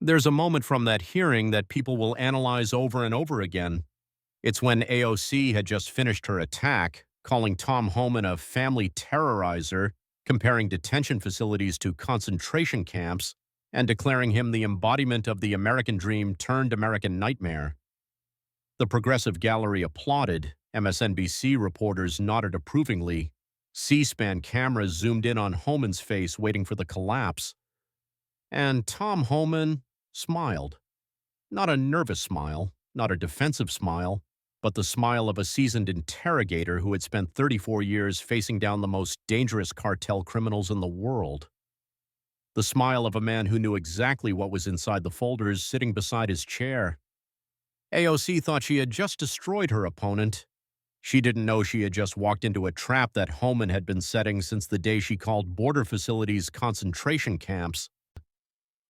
There's a moment from that hearing that people will analyze over and over again. It's when AOC had just finished her attack, calling Tom Homan a family terrorizer, comparing detention facilities to concentration camps, and declaring him the embodiment of the American dream turned American nightmare. The progressive gallery applauded, MSNBC reporters nodded approvingly, C-SPAN cameras zoomed in on Homan's face waiting for the collapse, and Tom Homan smiled. Not a nervous smile, not a defensive smile, but the smile of a seasoned interrogator who had spent 34 years facing down the most dangerous cartel criminals in the world. The smile of a man who knew exactly what was inside the folders sitting beside his chair. AOC thought she had just destroyed her opponent. She didn't know she had just walked into a trap that Homan had been setting since the day she called border facilities concentration camps.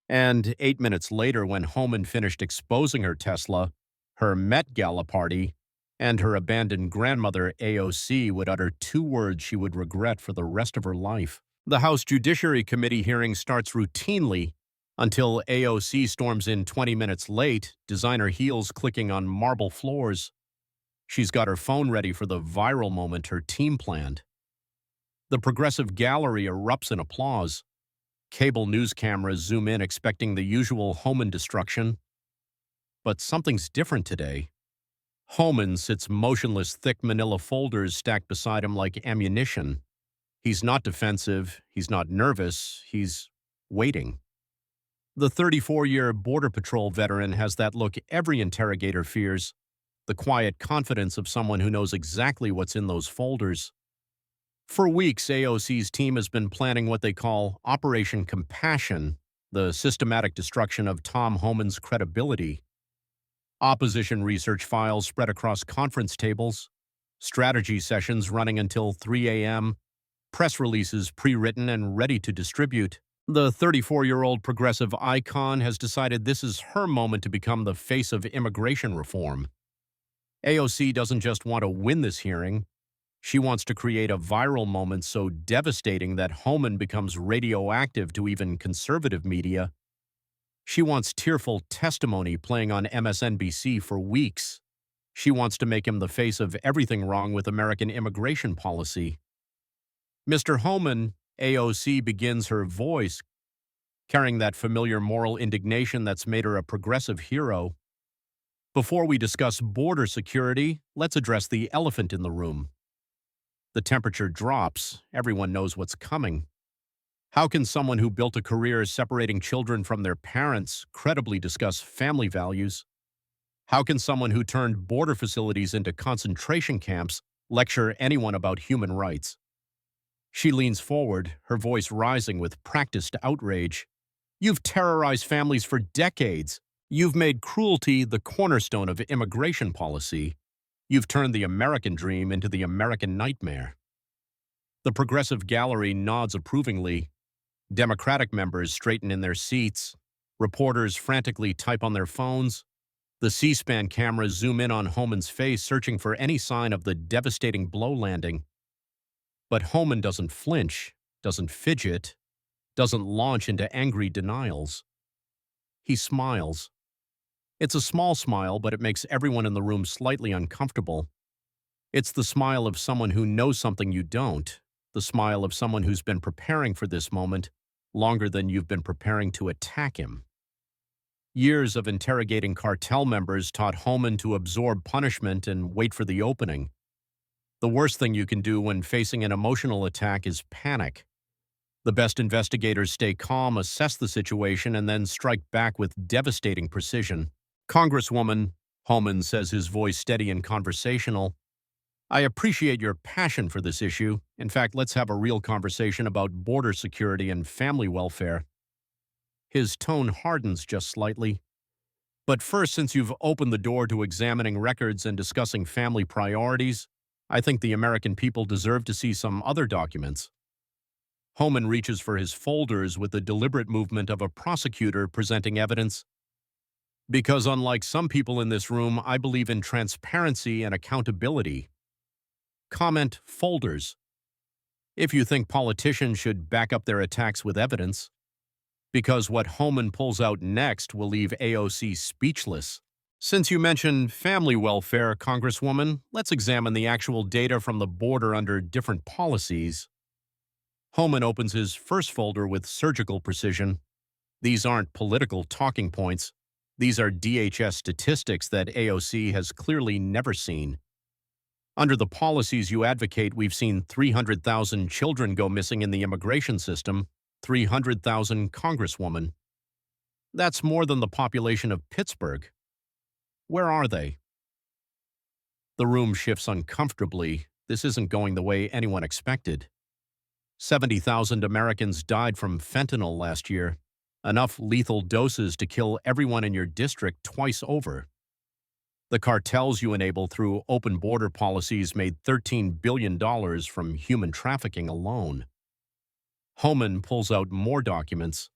And 8 minutes later, when Homan finished exposing her Tesla, her Met Gala party, and her abandoned grandmother AOC would utter two words she would regret for the rest of her life. The House Judiciary Committee hearing starts routinely until AOC storms in 20 minutes late, designer heels clicking on marble floors. She's got her phone ready for the viral moment her team planned. The progressive gallery erupts in applause. Cable news cameras zoom in expecting the usual Homan destruction. But something's different today. Homan sits motionless, thick manila folders stacked beside him like ammunition. He's not defensive, he's not nervous, he's waiting. The 34-year Border Patrol veteran has that look every interrogator fears, the quiet confidence of someone who knows exactly what's in those folders. For weeks, AOC's team has been planning what they call Operation Compassion, the systematic destruction of Tom Homan's credibility. Opposition research files spread across conference tables, strategy sessions running until 3 a.m., press releases pre-written and ready to distribute. The 34-year-old progressive icon has decided this is her moment to become the face of immigration reform. AOC doesn't just want to win this hearing. She wants to create a viral moment so devastating that Homan becomes radioactive to even conservative media. She wants tearful testimony playing on MSNBC for weeks. She wants to make him the face of everything wrong with American immigration policy. Mr. Homan, AOC begins her voice, carrying that familiar moral indignation that's made her a progressive hero. Before we discuss border security, let's address the elephant in the room. The temperature drops. Everyone knows what's coming. How can someone who built a career separating children from their parents credibly discuss family values? How can someone who turned border facilities into concentration camps lecture anyone about human rights? She leans forward, her voice rising with practiced outrage. You've terrorized families for decades. You've made cruelty the cornerstone of immigration policy. You've turned the American dream into the American nightmare. The progressive gallery nods approvingly. Democratic members straighten in their seats. Reporters frantically type on their phones. The C-SPAN cameras zoom in on Homan's face, searching for any sign of the devastating blow landing. But Homan doesn't flinch, doesn't fidget, doesn't launch into angry denials. He smiles. It's a small smile, but it makes everyone in the room slightly uncomfortable. It's the smile of someone who knows something you don't, the smile of someone who's been preparing for this moment longer than you've been preparing to attack him. Years of interrogating cartel members taught Homan to absorb punishment and wait for the opening. The worst thing you can do when facing an emotional attack is panic. The best investigators stay calm, assess the situation, and then strike back with devastating precision. Congresswoman, Homan says, his voice steady and conversational, I appreciate your passion for this issue. In fact, let's have a real conversation about border security and family welfare. His tone hardens just slightly. But first, since you've opened the door to examining records and discussing family priorities, I think the American people deserve to see some other documents. Homan reaches for his folders with the deliberate movement of a prosecutor presenting evidence. Because unlike some people in this room, I believe in transparency and accountability. Comment folders. If you think politicians should back up their attacks with evidence. because what Homan pulls out next will leave AOC speechless. Since you mentioned family welfare, Congresswoman, let's examine the actual data from the border under different policies. Homan opens his first folder with surgical precision. These aren't political talking points. These are DHS statistics that AOC has clearly never seen. Under the policies you advocate, we've seen 300,000 children go missing in the immigration system, 300,000, Congresswoman. That's more than the population of Pittsburgh. Where are they? The room shifts uncomfortably. This isn't going the way anyone expected. 70,000 Americans died from fentanyl last year, enough lethal doses to kill everyone in your district twice over. The cartels you enable through open border policies made $13 billion from human trafficking alone. Homan pulls out more documents.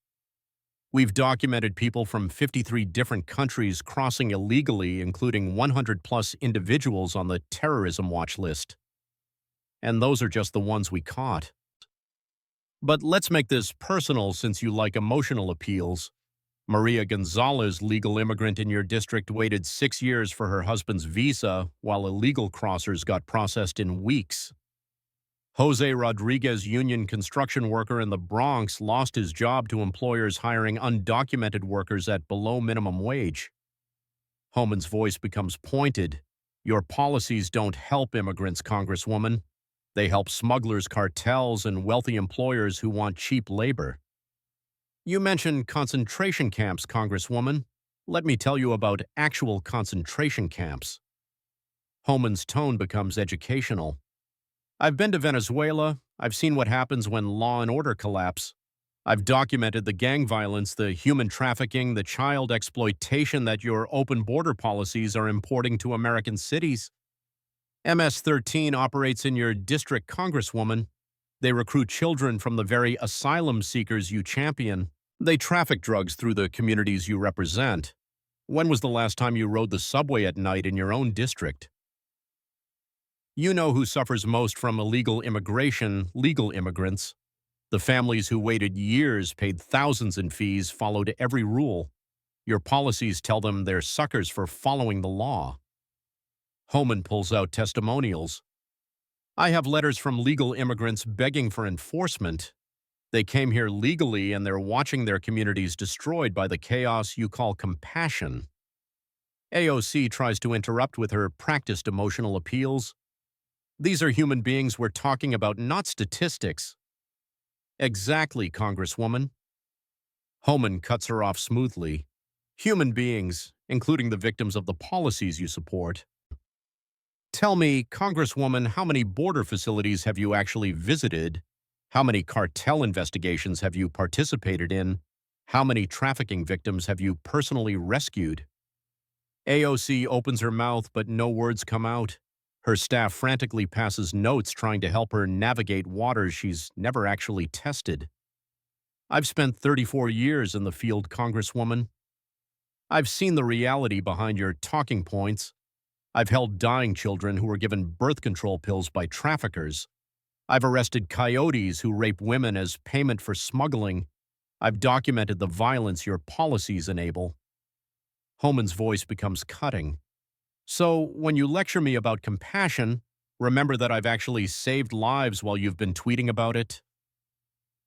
We've documented people from 53 different countries crossing illegally, including 100-plus individuals on the terrorism watch list. And those are just the ones we caught. But let's make this personal since you like emotional appeals. Maria Gonzalez, legal immigrant in your district, waited 6 years for her husband's visa, while illegal crossers got processed in weeks. Jose Rodriguez, union construction worker in the Bronx, lost his job to employers hiring undocumented workers at below minimum wage. Homan's voice becomes pointed. Your policies don't help immigrants, Congresswoman. They help smugglers, cartels, and wealthy employers who want cheap labor. You mentioned concentration camps, Congresswoman. Let me tell you about actual concentration camps. Homan's tone becomes educational. I've been to Venezuela. I've seen what happens when law and order collapse. I've documented the gang violence, the human trafficking, the child exploitation that your open border policies are importing to American cities. MS-13 operates in your district, Congresswoman. They recruit children from the very asylum seekers you champion. They traffic drugs through the communities you represent. When was the last time you rode the subway at night in your own district? You know who suffers most from illegal immigration, legal immigrants. The families who waited years, paid thousands in fees, followed every rule. Your policies tell them they're suckers for following the law. Homan pulls out testimonials. I have letters from legal immigrants begging for enforcement. They came here legally and they're watching their communities destroyed by the chaos you call compassion. AOC tries to interrupt with her practiced emotional appeals. These are human beings we're talking about, not statistics. Exactly, Congresswoman. Homan cuts her off smoothly. Human beings, including the victims of the policies you support. Tell me, Congresswoman, how many border facilities have you actually visited? How many cartel investigations have you participated in? How many trafficking victims have you personally rescued? AOC opens her mouth, but no words come out. Her staff frantically passes notes trying to help her navigate waters she's never actually tested. I've spent 34 years in the field, Congresswoman. I've seen the reality behind your talking points. I've held dying children who were given birth control pills by traffickers. I've arrested coyotes who rape women as payment for smuggling. I've documented the violence your policies enable. Homan's voice becomes cutting. So, when you lecture me about compassion, remember that I've actually saved lives while you've been tweeting about it.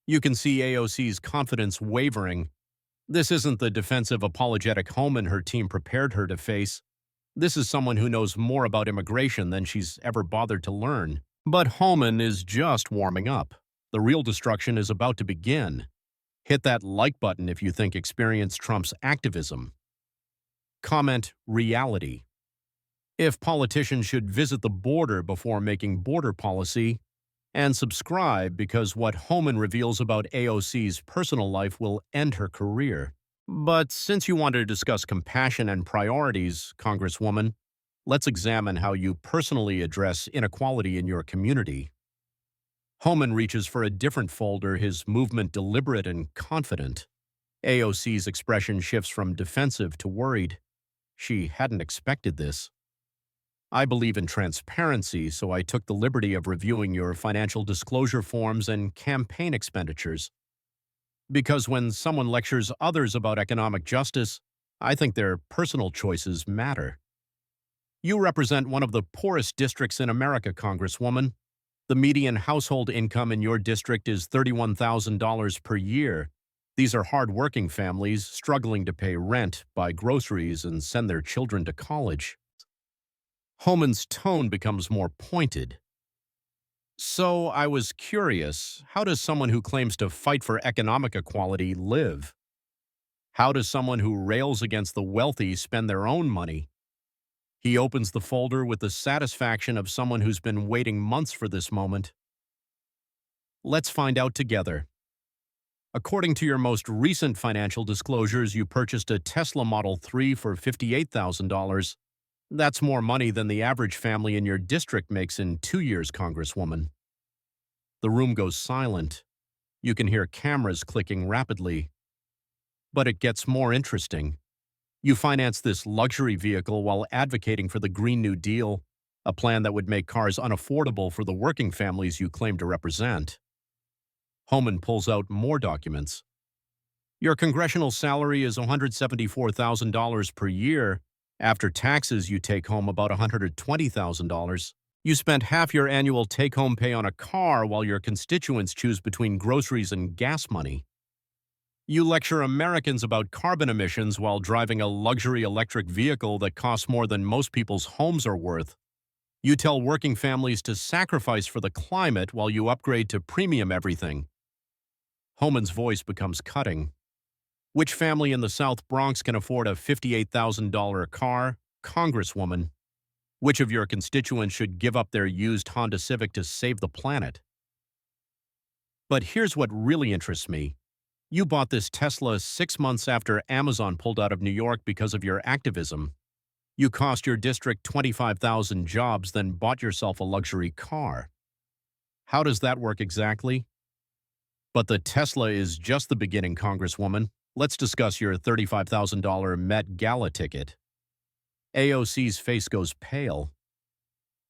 You can see AOC's confidence wavering. This isn't the defensive, apologetic Homan her team prepared her to face. This is someone who knows more about immigration than she's ever bothered to learn. But Homan is just warming up. The real destruction is about to begin. Hit that like button if you think Experience trumps activism. Comment reality. If politicians should visit the border before making border policy, and subscribe because what Homan reveals about AOC's personal life will end her career. But since you want to discuss compassion and priorities, Congresswoman, let's examine how you personally address inequality in your community. Homan reaches for a different folder, his movement deliberate and confident. AOC's expression shifts from defensive to worried. She hadn't expected this. I believe in transparency, so I took the liberty of reviewing your financial disclosure forms and campaign expenditures. Because when someone lectures others about economic justice, I think their personal choices matter. You represent one of the poorest districts in America, Congresswoman. The median household income in your district is $31,000 per year. These are hard-working families struggling to pay rent, buy groceries, and send their children to college. Homan's tone becomes more pointed. So I was curious, how does someone who claims to fight for economic equality live? How does someone who rails against the wealthy spend their own money? He opens the folder with the satisfaction of someone who's been waiting months for this moment. Let's find out together. According to your most recent financial disclosures, you purchased a Tesla Model 3 for $58,000. That's more money than the average family in your district makes in 2 years, Congresswoman. The room goes silent. You can hear cameras clicking rapidly. But it gets more interesting. You finance this luxury vehicle while advocating for the Green New Deal, a plan that would make cars unaffordable for the working families you claim to represent. Homan pulls out more documents. Your congressional salary is $174,000 per year. After taxes, you take home about $120,000. You spent half your annual take-home pay on a car while your constituents choose between groceries and gas money. You lecture Americans about carbon emissions while driving a luxury electric vehicle that costs more than most people's homes are worth. You tell working families to sacrifice for the climate while you upgrade to premium everything. Homan's voice becomes cutting. Which family in the South Bronx can afford a $58,000 car? Congresswoman. Which of your constituents should give up their used Honda Civic to save the planet? But here's what really interests me. You bought this Tesla 6 months after Amazon pulled out of New York because of your activism. You cost your district 25,000 jobs, then bought yourself a luxury car. How does that work exactly? But the Tesla is just the beginning, Congresswoman. Let's discuss your $35,000 Met Gala ticket. AOC's face goes pale.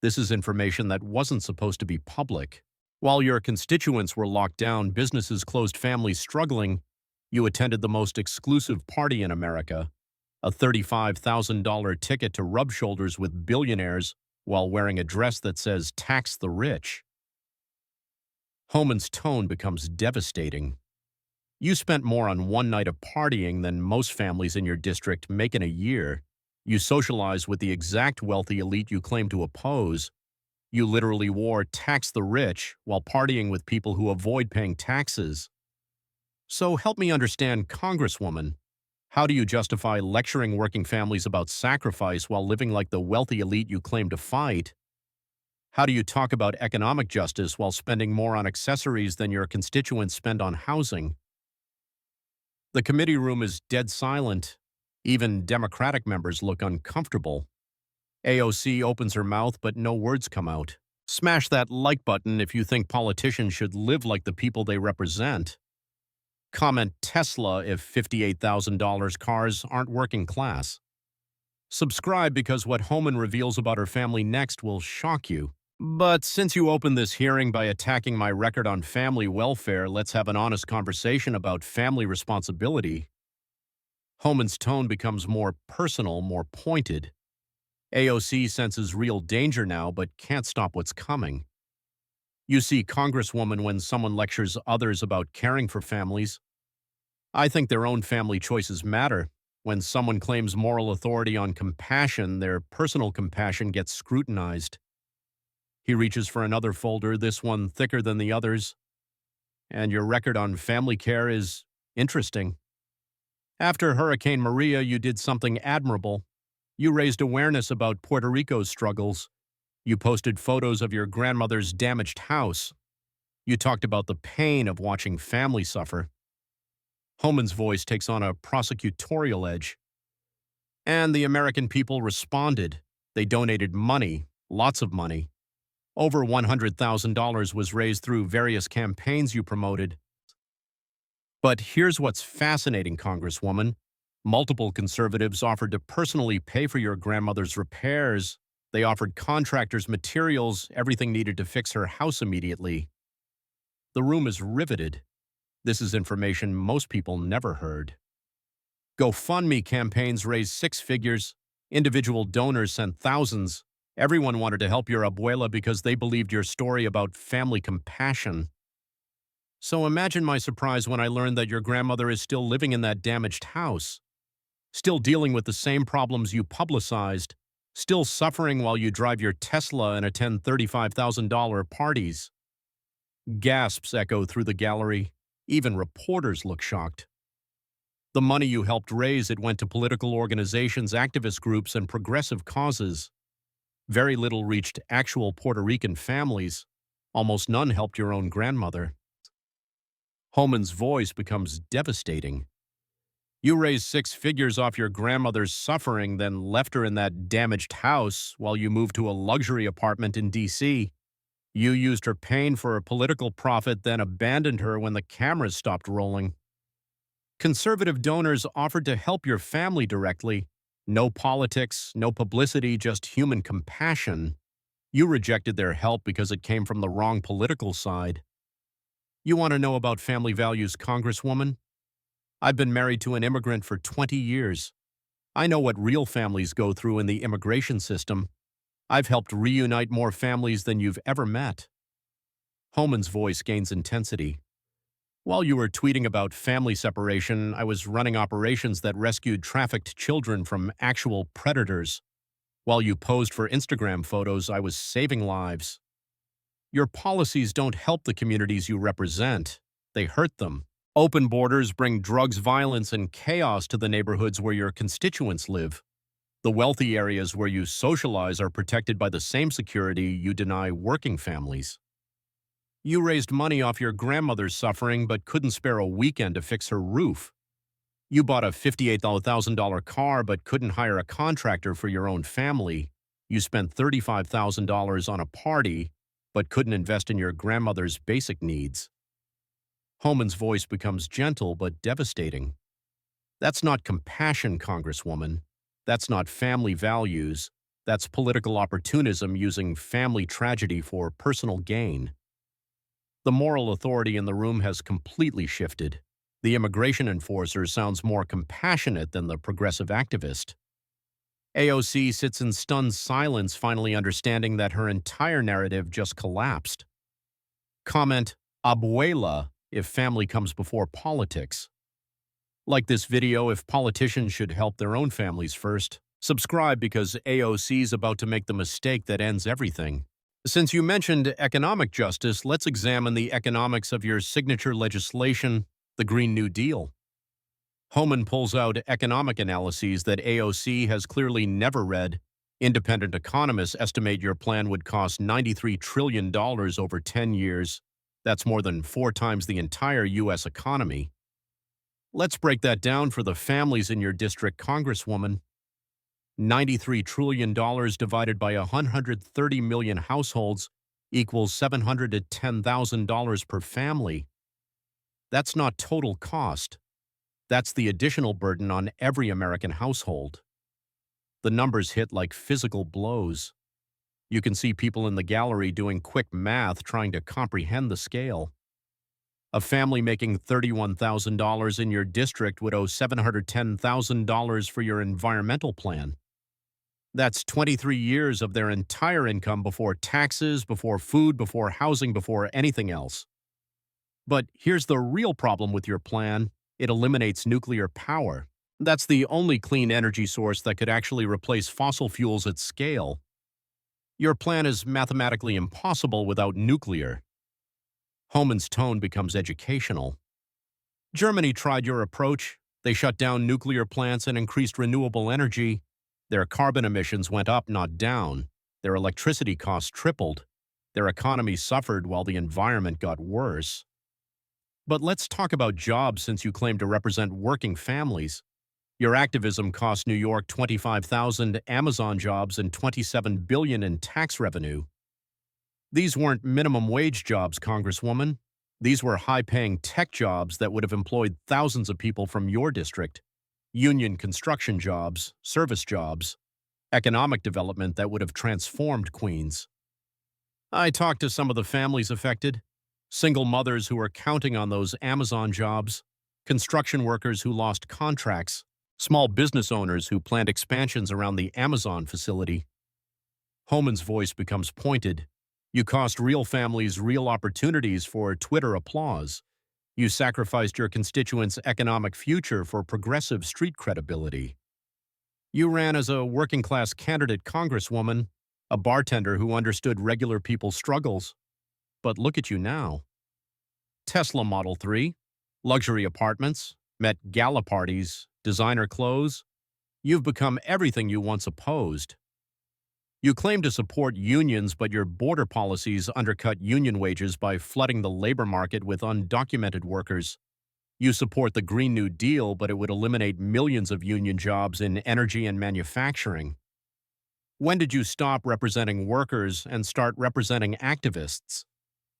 This is information that wasn't supposed to be public. While your constituents were locked down, businesses closed, families struggling, you attended the most exclusive party in America, a $35,000 ticket to rub shoulders with billionaires while wearing a dress that says "Tax the Rich." Homan's tone becomes devastating. You spent more on one night of partying than most families in your district make in a year. You socialized with the exact wealthy elite you claim to oppose. You literally wore "Tax the Rich" while partying with people who avoid paying taxes. So help me understand, Congresswoman. How do you justify lecturing working families about sacrifice while living like the wealthy elite you claim to fight? How do you talk about economic justice while spending more on accessories than your constituents spend on housing? The committee room is dead silent. Even Democratic members look uncomfortable. AOC opens her mouth, but no words come out. Smash that like button if you think politicians should live like the people they represent. Comment Tesla if $58,000 cars aren't working class. Subscribe because what Homan reveals about her family next will shock you. But since you opened this hearing by attacking my record on family welfare, let's have an honest conversation about family responsibility. Homan's tone becomes more personal, more pointed. AOC senses real danger now, but can't stop what's coming. You see, Congresswoman, when someone lectures others about caring for families, I think their own family choices matter. When someone claims moral authority on compassion, their personal compassion gets scrutinized. He reaches for another folder, this one thicker than the others. And your record on family care is interesting. After Hurricane Maria, you did something admirable. You raised awareness about Puerto Rico's struggles. You posted photos of your grandmother's damaged house. You talked about the pain of watching family suffer. Homan's voice takes on a prosecutorial edge. And the American people responded. They donated money, lots of money. Over $100,000 was raised through various campaigns you promoted. But here's what's fascinating, Congresswoman. Multiple conservatives offered to personally pay for your grandmother's repairs. They offered contractors materials, everything needed to fix her house immediately. The room is riveted. This is information most people never heard. GoFundMe campaigns raised six figures. Individual donors sent thousands. Everyone wanted to help your abuela because they believed your story about family compassion. So imagine my surprise when I learned that your grandmother is still living in that damaged house, still dealing with the same problems you publicized, still suffering while you drive your Tesla and attend $35,000 parties. Gasps echo through the gallery. Even reporters look shocked. The money you helped raise, it went to political organizations, activist groups, and progressive causes. Very little reached actual Puerto Rican families. Almost none helped your own grandmother. Homan's voice becomes devastating. You raised six figures off your grandmother's suffering, then left her in that damaged house while you moved to a luxury apartment in D.C. You used her pain for a political profit, then abandoned her when the cameras stopped rolling. Conservative donors offered to help your family directly. No politics, no publicity, just human compassion. You rejected their help because it came from the wrong political side. You want to know about family values, Congresswoman? I've been married to an immigrant for 20 years. I know what real families go through in the immigration system. I've helped reunite more families than you've ever met. Homan's voice gains intensity. While you were tweeting about family separation, I was running operations that rescued trafficked children from actual predators. While you posed for Instagram photos, I was saving lives. Your policies don't help the communities you represent. They hurt them. Open borders bring drugs, violence, and chaos to the neighborhoods where your constituents live. The wealthy areas where you socialize are protected by the same security you deny working families. You raised money off your grandmother's suffering but couldn't spare a weekend to fix her roof. You bought a $58,000 car but couldn't hire a contractor for your own family. You spent $35,000 on a party but couldn't invest in your grandmother's basic needs. Homan's voice becomes gentle but devastating. That's not compassion, Congresswoman. That's not family values. That's political opportunism using family tragedy for personal gain. The moral authority in the room has completely shifted. The immigration enforcer sounds more compassionate than the progressive activist. AOC sits in stunned silence, finally understanding that her entire narrative just collapsed. Comment, abuela, if family comes before politics. Like this video if politicians should help their own families first. Subscribe because AOC's about to make the mistake that ends everything. Since you mentioned economic justice, let's examine the economics of your signature legislation, the Green New Deal. Homan pulls out economic analyses that AOC has clearly never read. Independent economists estimate your plan would cost $93 trillion over 10 years. That's more than 4 times the entire U.S. economy. Let's break that down for the families in your district, Congresswoman. $93 trillion divided by 130 million households equals $710,000 per family. That's not total cost. That's the additional burden on every American household. The numbers hit like physical blows. You can see people in the gallery doing quick math trying to comprehend the scale. A family making $31,000 in your district would owe $710,000 for your environmental plan. That's 23 years of their entire income before taxes, before food, before housing, before anything else. But here's the real problem with your plan. It eliminates nuclear power. That's the only clean energy source that could actually replace fossil fuels at scale. Your plan is mathematically impossible without nuclear. Homan's tone becomes educational. Germany tried your approach. They shut down nuclear plants and increased renewable energy. Their carbon emissions went up, not down. Their electricity costs tripled. Their economy suffered while the environment got worse. But let's talk about jobs since you claim to represent working families. Your activism cost New York 25,000 Amazon jobs and $27 billion in tax revenue. These weren't minimum wage jobs, Congresswoman. These were high-paying tech jobs that would have employed thousands of people from your district. Union construction jobs, service jobs, economic development that would have transformed Queens. I talked to some of the families affected. Single mothers who are counting on those Amazon jobs, construction workers who lost contracts, small business owners who planned expansions around the Amazon facility. Homan's voice becomes pointed. You cost real families real opportunities for Twitter applause. You sacrificed your constituents' economic future for progressive street credibility. You ran as a working-class candidate congresswoman, a bartender who understood regular people's struggles. But look at you now. Tesla Model 3, luxury apartments, Met Gala parties, designer clothes. You've become everything you once opposed. You claim to support unions, but your border policies undercut union wages by flooding the labor market with undocumented workers. You support the Green New Deal, but it would eliminate millions of union jobs in energy and manufacturing. When did you stop representing workers and start representing activists?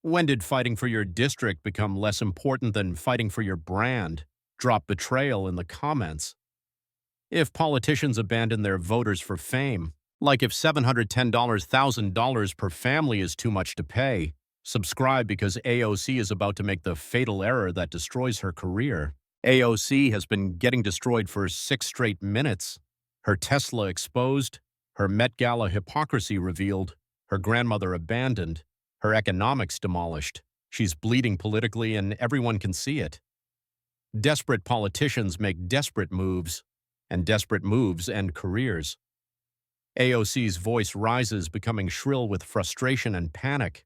When did fighting for your district become less important than fighting for your brand? Drop betrayal in the comments. If politicians abandon their voters for fame, like if $710,000 per family is too much to pay, subscribe because AOC is about to make the fatal error that destroys her career. AOC has been getting destroyed for 6 straight minutes. Her Tesla exposed, her Met Gala hypocrisy revealed, her grandmother abandoned, her economics demolished. She's bleeding politically and everyone can see it. Desperate politicians make desperate moves, and desperate moves end careers. AOC's voice rises, becoming shrill with frustration and panic.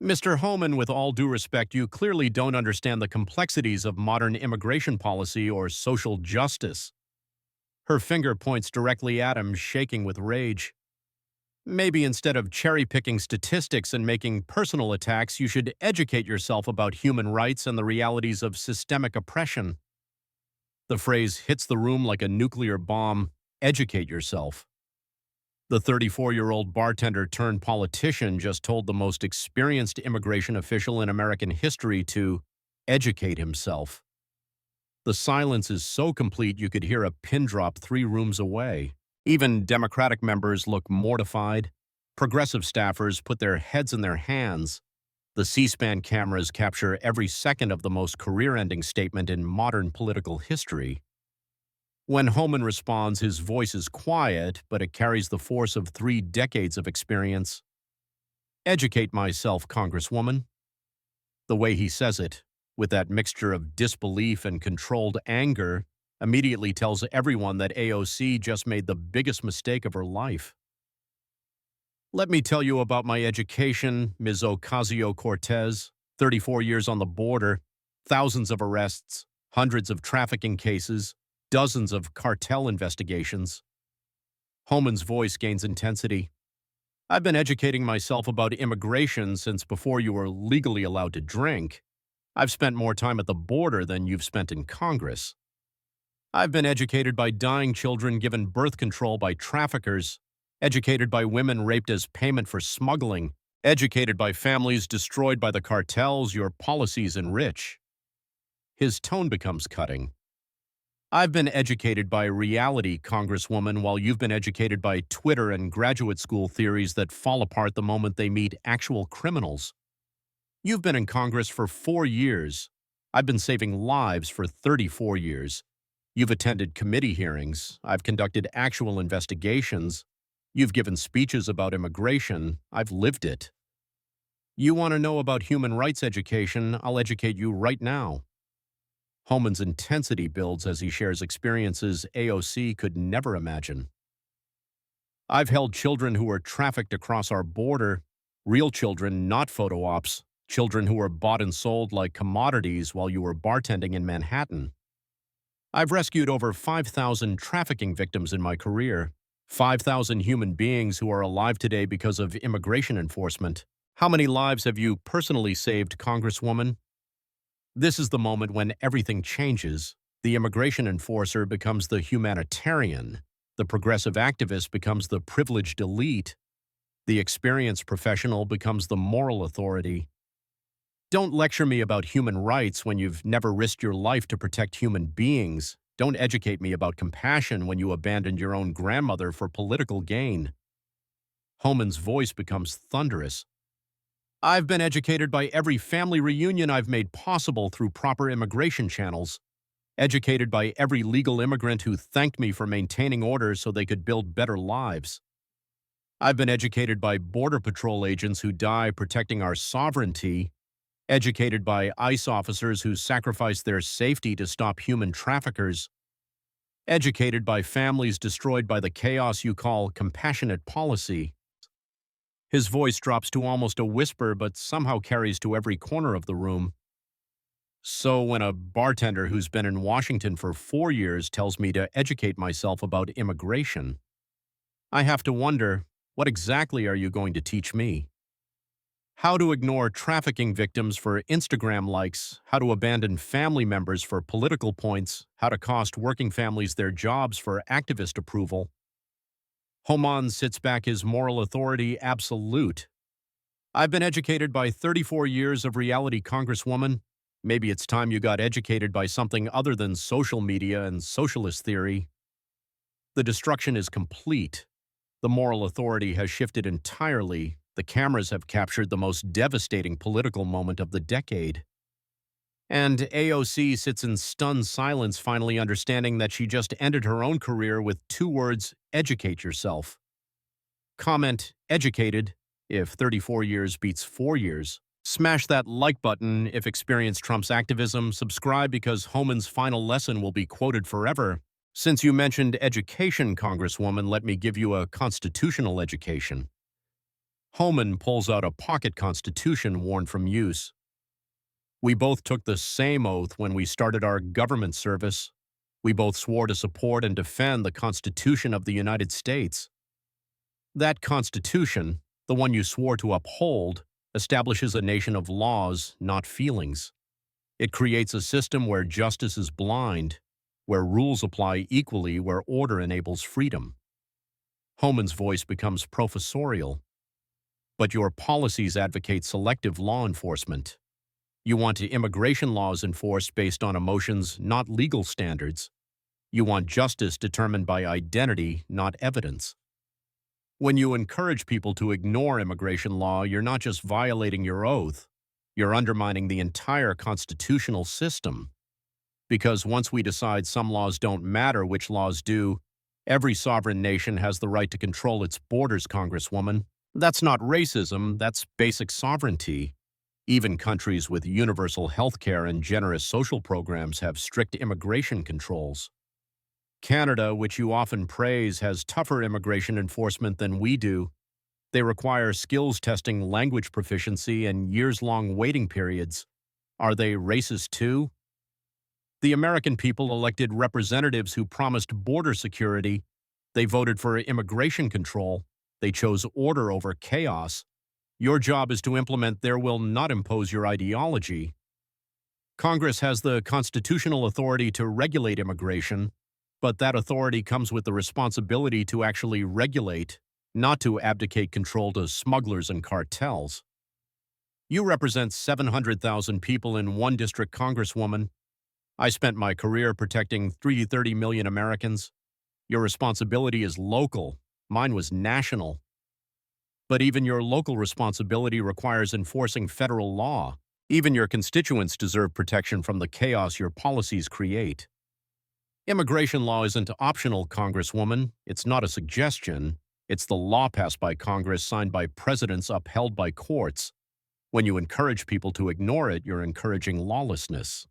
Mr. Homan, with all due respect, you clearly don't understand the complexities of modern immigration policy or social justice. Her finger points directly at him, shaking with rage. Maybe instead of cherry-picking statistics and making personal attacks, you should educate yourself about human rights and the realities of systemic oppression. The phrase hits the room like a nuclear bomb. Educate yourself. The 34-year-old bartender turned politician just told the most experienced immigration official in American history to educate himself. The silence is so complete you could hear a pin drop 3 rooms away. Even Democratic members look mortified. Progressive staffers put their heads in their hands. The C-SPAN cameras capture every second of the most career-ending statement in modern political history. When Homan responds, his voice is quiet, but it carries the force of 3 decades of experience. Educate myself, Congresswoman. The way he says it, with that mixture of disbelief and controlled anger, immediately tells everyone that AOC just made the biggest mistake of her life. Let me tell you about my education, Ms. Ocasio-Cortez. 34 years on the border, thousands of arrests, hundreds of trafficking cases, dozens of cartel investigations. Homan's voice gains intensity. I've been educating myself about immigration since before you were legally allowed to drink. I've spent more time at the border than you've spent in Congress. I've been educated by dying children given birth control by traffickers, educated by women raped as payment for smuggling, educated by families destroyed by the cartels your policies enrich. His tone becomes cutting. I've been educated by reality, Congresswoman, while you've been educated by Twitter and graduate school theories that fall apart the moment they meet actual criminals. You've been in Congress for 4 years. I've been saving lives for 34 years. You've attended committee hearings. I've conducted actual investigations. You've given speeches about immigration. I've lived it. You want to know about human rights education? I'll educate you right now. Homan's intensity builds as he shares experiences AOC could never imagine. I've held children who were trafficked across our border, real children, not photo ops, children who were bought and sold like commodities while you were bartending in Manhattan. I've rescued over 5,000 trafficking victims in my career, 5,000 human beings who are alive today because of immigration enforcement. How many lives have you personally saved, Congresswoman? This is the moment when everything changes. The immigration enforcer becomes the humanitarian. The progressive activist becomes the privileged elite. The experienced professional becomes the moral authority. Don't lecture me about human rights when you've never risked your life to protect human beings. Don't educate me about compassion when you abandoned your own grandmother for political gain. Homan's voice becomes thunderous. I've been educated by every family reunion I've made possible through proper immigration channels, educated by every legal immigrant who thanked me for maintaining order so they could build better lives. I've been educated by Border Patrol agents who die protecting our sovereignty, educated by ICE officers who sacrifice their safety to stop human traffickers, educated by families destroyed by the chaos you call compassionate policy. His voice drops to almost a whisper but somehow carries to every corner of the room. So when a bartender who's been in Washington for 4 years tells me to educate myself about immigration, I have to wonder, what exactly are you going to teach me? How to ignore trafficking victims for Instagram likes, how to abandon family members for political points, how to cost working families their jobs for activist approval. Homan sits back his moral authority absolute. I've been educated by 34 years of reality, Congresswoman. Maybe it's time you got educated by something other than social media and socialist theory. The destruction is complete. The moral authority has shifted entirely. The cameras have captured the most devastating political moment of the decade. And AOC sits in stunned silence, finally understanding that she just ended her own career with 2 words: educate yourself. Comment educated if 34 years beats 4 years. Smash that like button if experience trumps activism. Subscribe because Homan's final lesson will be quoted forever. Since you mentioned education, Congresswoman, let me give you a constitutional education. Homan pulls out a pocket constitution worn from use. We both took the same oath when we started our government service. We both swore to support and defend the Constitution of the United States. That Constitution, the one you swore to uphold, establishes a nation of laws, not feelings. It creates a system where justice is blind, where rules apply equally, where order enables freedom. Homan's voice becomes professorial. But your policies advocate selective law enforcement. You want immigration laws enforced based on emotions, not legal standards. You want justice determined by identity, not evidence. When you encourage people to ignore immigration law, you're not just violating your oath, you're undermining the entire constitutional system. Because once we decide some laws don't matter, which laws do, every sovereign nation has the right to control its borders, Congresswoman. That's not racism, that's basic sovereignty. Even countries with universal health care and generous social programs have strict immigration controls. Canada, which you often praise, has tougher immigration enforcement than we do. They require skills testing, language proficiency, and years-long waiting periods. Are they racist too? The American people elected representatives who promised border security. They voted for immigration control. They chose order over chaos. Your job is to implement their will, not impose your ideology. Congress has the constitutional authority to regulate immigration, but that authority comes with the responsibility to actually regulate, not to abdicate control to smugglers and cartels. You represent 700,000 people in one district, Congresswoman. I spent my career protecting 30 million Americans. Your responsibility is local. Mine was national. But even your local responsibility requires enforcing federal law. Even your constituents deserve protection from the chaos your policies create. Immigration law isn't optional, Congresswoman. It's not a suggestion. It's the law passed by Congress, signed by presidents, upheld by courts. When you encourage people to ignore it, you're encouraging lawlessness.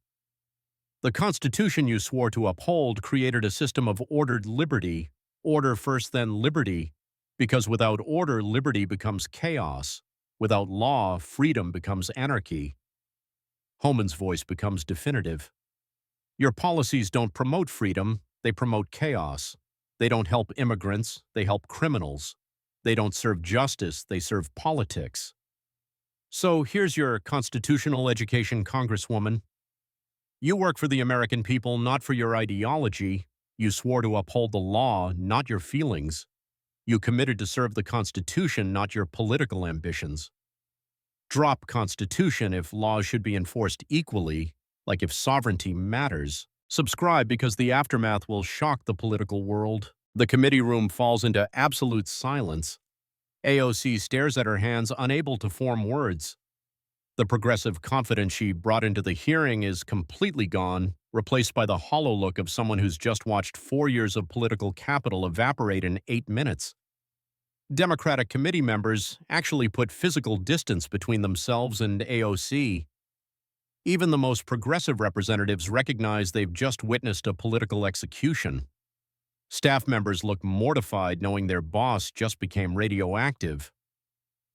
The Constitution you swore to uphold created a system of ordered liberty. Order first, then liberty. Because without order, liberty becomes chaos. Without law, freedom becomes anarchy. Homan's voice becomes definitive. Your policies don't promote freedom, they promote chaos. They don't help immigrants, they help criminals. They don't serve justice, they serve politics. So here's your constitutional education, Congresswoman. You work for the American people, not for your ideology. You swore to uphold the law, not your feelings. You committed to serve the Constitution, not your political ambitions. Drop Constitution if laws should be enforced equally, like if sovereignty matters. Subscribe because the aftermath will shock the political world. The committee room falls into absolute silence. AOC stares at her hands, unable to form words. The progressive confidence she brought into the hearing is completely gone, replaced by the hollow look of someone who's just watched 4 years of political capital evaporate in 8 minutes. Democratic committee members actually put physical distance between themselves and AOC. Even the most progressive representatives recognize they've just witnessed a political execution. Staff members look mortified knowing their boss just became radioactive.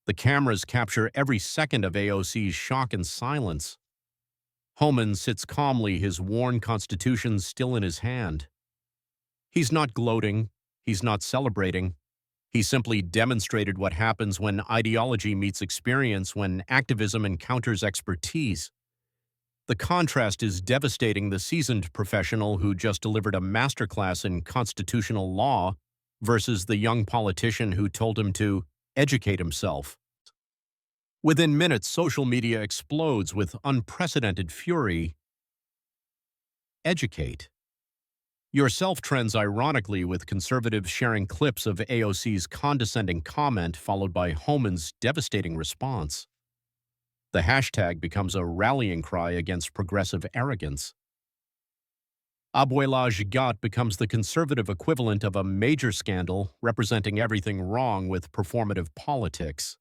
The cameras capture every second of AOC's shock and silence. Homan sits calmly, his worn constitution still in his hand. He's not gloating, he's not celebrating. He simply demonstrated what happens when ideology meets experience, when activism encounters expertise. The contrast is devastating. The seasoned professional who just delivered a masterclass in constitutional law versus the young politician who told him to educate himself. Within minutes, social media explodes with unprecedented fury. Educate yourself trends ironically, with conservatives sharing clips of AOC's condescending comment followed by Homan's devastating response. The hashtag becomes a rallying cry against progressive arrogance. Abuela Gigot becomes the conservative equivalent of a major scandal, representing everything wrong with performative politics.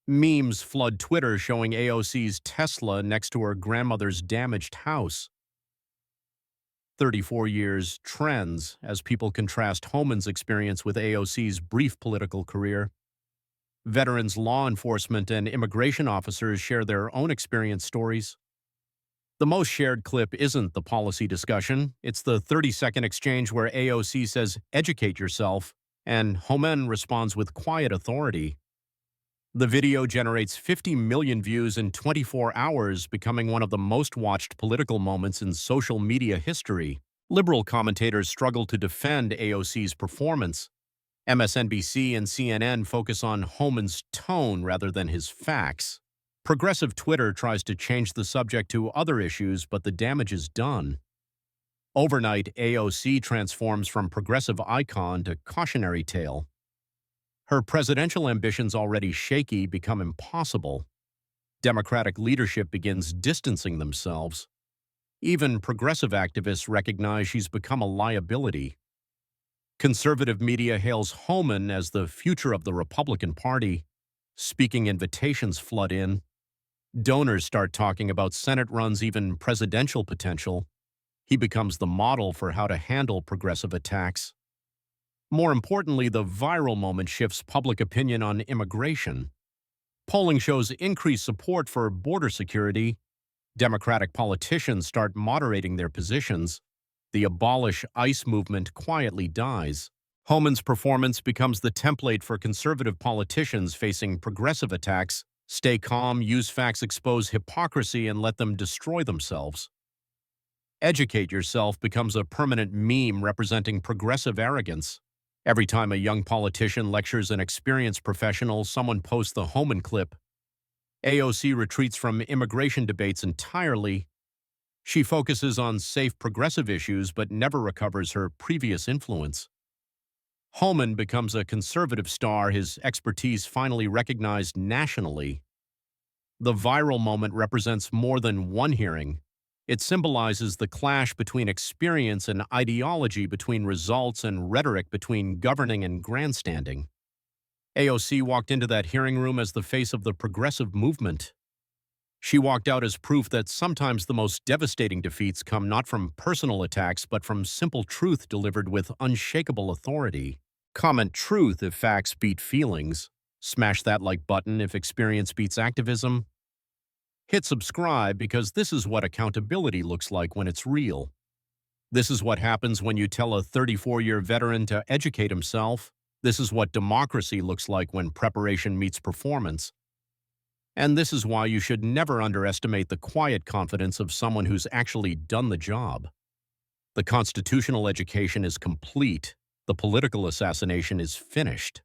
Memes flood Twitter showing AOC's Tesla next to her grandmother's damaged house. 34 years trends as people contrast Homan's experience with AOC's brief political career. Veterans, law enforcement, and immigration officers share their own experience stories. The most shared clip isn't the policy discussion, it's the 30-second exchange where AOC says, "Educate yourself," and Homan responds with quiet authority. The video generates 50 million views in 24 hours, becoming one of the most watched political moments in social media history. Liberal commentators struggle to defend AOC's performance. MSNBC and CNN focus on Homan's tone rather than his facts. Progressive Twitter tries to change the subject to other issues, but the damage is done. Overnight, AOC transforms from progressive icon to cautionary tale. Her presidential ambitions, already shaky, become impossible. Democratic leadership begins distancing themselves. Even progressive activists recognize she's become a liability. Conservative media hails Homan as the future of the Republican Party. Speaking invitations flood in. Donors start talking about Senate runs, even presidential potential. He becomes the model for how to handle progressive attacks. More importantly, the viral moment shifts public opinion on immigration. Polling shows increased support for border security. Democratic politicians start moderating their positions. The Abolish ICE movement quietly dies. Homan's performance becomes the template for conservative politicians facing progressive attacks. Stay calm, use facts, expose hypocrisy, and let them destroy themselves. Educate yourself becomes a permanent meme representing progressive arrogance. Every time a young politician lectures an experienced professional, someone posts the Homan clip. AOC retreats from immigration debates entirely. She focuses on safe progressive issues but never recovers her previous influence. Homan becomes a conservative star, his expertise finally recognized nationally. The viral moment represents more than one hearing. It symbolizes the clash between experience and ideology, between results and rhetoric, between governing and grandstanding. AOC walked into that hearing room as the face of the progressive movement. She walked out as proof that sometimes the most devastating defeats come not from personal attacks but from simple truth delivered with unshakable authority. Comment truth if facts beat feelings. Smash that like button if experience beats activism. Hit subscribe, because this is what accountability looks like when it's real. This is what happens when you tell a 34-year veteran to educate himself. This is what democracy looks like when preparation meets performance. And this is why you should never underestimate the quiet confidence of someone who's actually done the job. The constitutional education is complete. The political assassination is finished.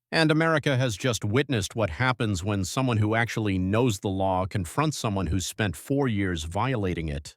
And America has just witnessed what happens when someone who actually knows the law confronts someone who spent 4 years violating it.